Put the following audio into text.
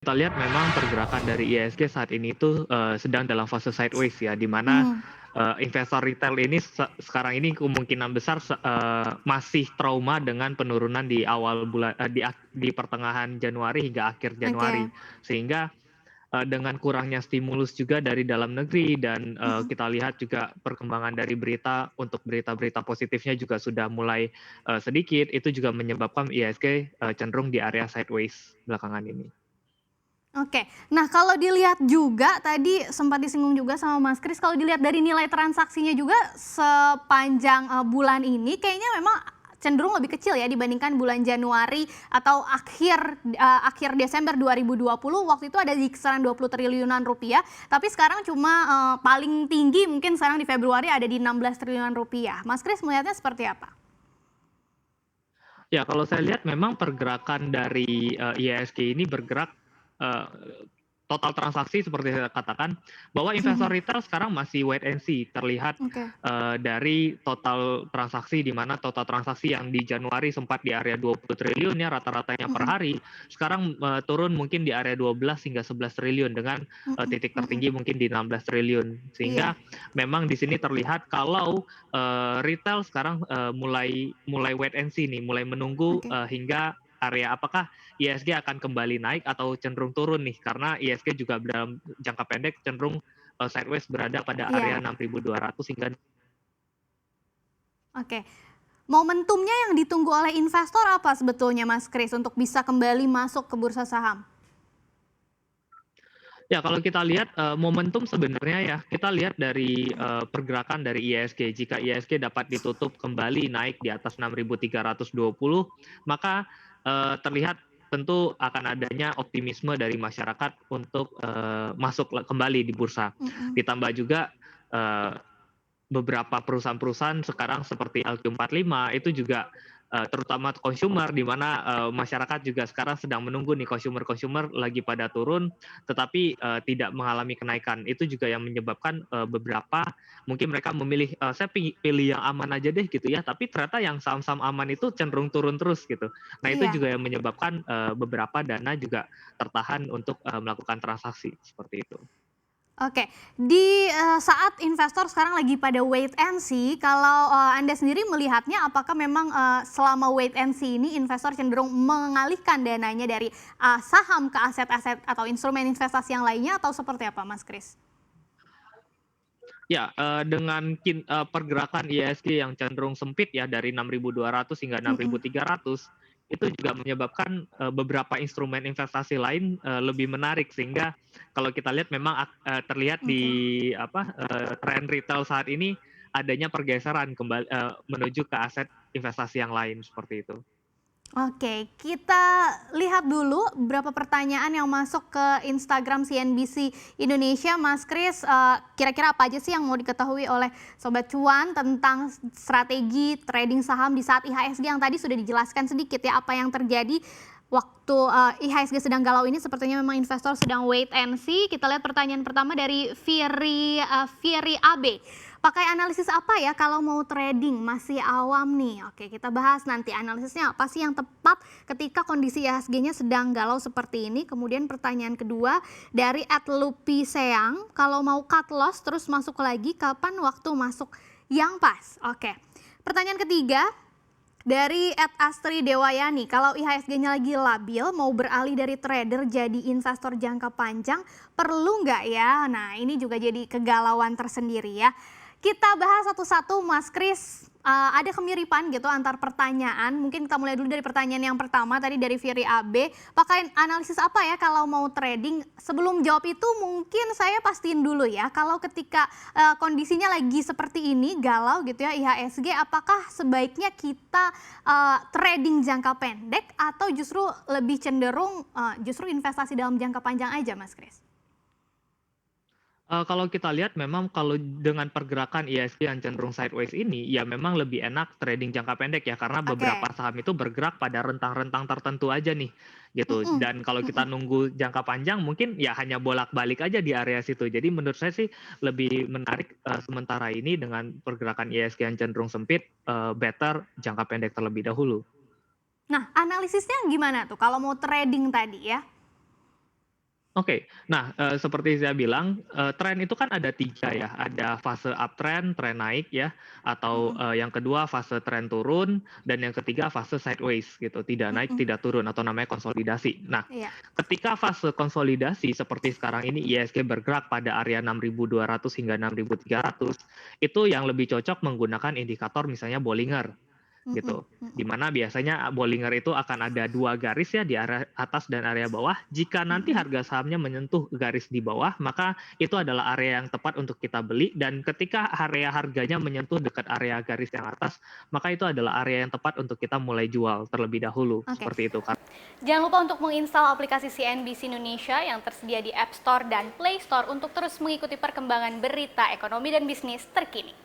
kita lihat memang pergerakan dari IHSG saat ini itu sedang dalam fase sideways ya, di mana Mhm, investor retail ini sekarang ini kemungkinan besar masih trauma dengan penurunan di awal bulan di pertengahan Januari hingga akhir Januari. oke. Sehingga dengan kurangnya stimulus juga dari dalam negeri dan Mhm. kita lihat juga perkembangan dari berita untuk berita-berita positifnya juga sudah mulai sedikit, itu juga menyebabkan IHSG cenderung di area sideways belakangan ini. Oke. Nah, kalau dilihat juga tadi sempat disinggung juga sama Mas Kris, kalau dilihat dari nilai transaksinya juga sepanjang, bulan ini kayaknya memang cenderung lebih kecil ya dibandingkan bulan Januari atau akhir Desember 2020 waktu itu ada di kisaran 20 triliunan rupiah, tapi sekarang cuma, paling tinggi mungkin sekarang di Februari ada di 16 triliunan rupiah. Mas Kris melihatnya seperti apa? Ya, kalau saya lihat memang pergerakan dari IHSG ini bergerak eh, total transaksi seperti saya katakan bahwa investor Mhm. retail sekarang masih wait and see terlihat Oke. dari total transaksi di mana total transaksi yang di Januari sempat di area 20 triliun ya rata-ratanya per Mhm. hari sekarang turun mungkin di area 12 hingga 11 triliun dengan Mhm titik mhm. tertinggi mungkin di 16 triliun Iya. sehingga memang di sini terlihat kalau retail sekarang mulai mulai wait and see nih, mulai menunggu Oke. hingga area apakah ISG akan kembali naik atau cenderung turun nih karena ISG juga dalam jangka pendek cenderung sideways berada pada area Iya. 6.200 hingga. Oke. Momentumnya yang ditunggu oleh investor apa sebetulnya Mas Kris untuk bisa kembali masuk ke bursa saham? Ya, kalau kita lihat momentum sebenarnya ya, kita lihat dari pergerakan dari IHSG. Jika IHSG dapat ditutup kembali naik di atas 6.320, maka terlihat tentu akan adanya optimisme dari masyarakat untuk masuk kembali di bursa. Mhm. Ditambah juga eh, beberapa perusahaan-perusahaan sekarang seperti LQ45 itu juga terutama consumer di mana masyarakat juga sekarang sedang menunggu nih consumer lagi pada turun tetapi tidak mengalami kenaikan. Itu juga yang menyebabkan beberapa mungkin mereka memilih saya pilih yang aman aja deh gitu ya, tapi ternyata yang saham-saham aman itu cenderung turun terus gitu. Nah, itu Iya. juga yang menyebabkan beberapa dana juga tertahan untuk melakukan transaksi seperti itu. Oke. Saat investor sekarang lagi pada wait and see, kalau, Anda sendiri melihatnya apakah memang, selama wait and see ini investor cenderung mengalihkan dananya dari, saham ke aset-aset atau instrumen investasi yang lainnya atau seperti apa Mas Kris? Ya, dengan pergerakan IHSG yang cenderung sempit ya dari 6.200 hingga Mhm. 6.300 itu juga menyebabkan beberapa instrumen investasi lain lebih menarik sehingga kalau kita lihat memang terlihat di Oke. tren retail saat ini adanya pergeseran kembali menuju ke aset investasi yang lain seperti itu. Oke, kita lihat dulu beberapa pertanyaan yang masuk ke Instagram CNBC Indonesia, Mas Kris. Kira-kira apa aja sih yang mau diketahui oleh Sobat Cuan tentang strategi trading saham di saat IHSG yang tadi sudah dijelaskan sedikit ya apa yang terjadi waktu IHSG sedang galau ini sepertinya memang investor sedang wait and see. Kita lihat pertanyaan pertama dari Fiery AB. Pakai analisis apa ya kalau mau trading? Masih awam nih. Oke, kita bahas nanti analisisnya apa sih yang tepat ketika kondisi IHSG-nya sedang galau seperti ini. Kemudian pertanyaan kedua dari @lupi_seang, kalau mau cut loss terus masuk lagi, kapan waktu masuk yang pas? Oke. Pertanyaan ketiga dari @astri_dewayani, kalau IHSG-nya lagi labil, mau beralih dari trader jadi investor jangka panjang, perlu nggak ya? Nah, ini juga jadi kegalauan tersendiri ya. Kita bahas satu-satu, Mas Kris. Ada kemiripan gitu antar pertanyaan. Mungkin kita mulai dulu dari pertanyaan yang pertama tadi dari Firi AB. Pakai analisis apa ya kalau mau trading? Sebelum jawab itu mungkin saya pastiin dulu ya. Kalau ketika kondisinya lagi seperti ini, galau gitu ya IHSG, apakah sebaiknya kita trading jangka pendek atau justru lebih cenderung justru investasi dalam jangka panjang aja, Mas Kris? Kalau kita lihat memang kalau dengan pergerakan IHSG yang cenderung sideways ini, ya memang lebih enak trading jangka pendek ya, karena beberapa Oke. saham itu bergerak pada rentang-rentang tertentu aja nih, gitu. Mhm. Dan kalau kita Mhm. nunggu jangka panjang mungkin ya hanya bolak-balik aja di area situ. Jadi menurut saya sih lebih menarik sementara ini dengan pergerakan IHSG yang cenderung sempit, better jangka pendek terlebih dahulu. Nah, analisisnya gimana tuh kalau mau trading tadi ya? Oke. Nah, seperti saya bilang, tren itu kan ada 3 ya, ada fase uptrend, tren naik ya, atau, Mhm, yang kedua fase tren turun, dan yang ketiga fase sideways gitu, tidak naik, mhm, tidak turun atau namanya konsolidasi. Nah, iya, ketika fase konsolidasi seperti sekarang ini IHSG bergerak pada area 6.200 hingga 6.300, itu yang lebih cocok menggunakan indikator misalnya Bollinger. mhm, Gitu. mhm, Di mana biasanya Bollinger itu akan ada 2 garis ya di area atas dan area bawah. Jika nanti mhm. harga sahamnya menyentuh garis di bawah, maka itu adalah area yang tepat untuk kita beli dan ketika area harganya menyentuh dekat area garis yang atas, maka itu adalah area yang tepat untuk kita mulai jual terlebih dahulu, Oke. seperti itu, Kak. Jangan lupa untuk menginstal aplikasi CNBC Indonesia yang tersedia di App Store dan Play Store untuk terus mengikuti perkembangan berita ekonomi dan bisnis terkini.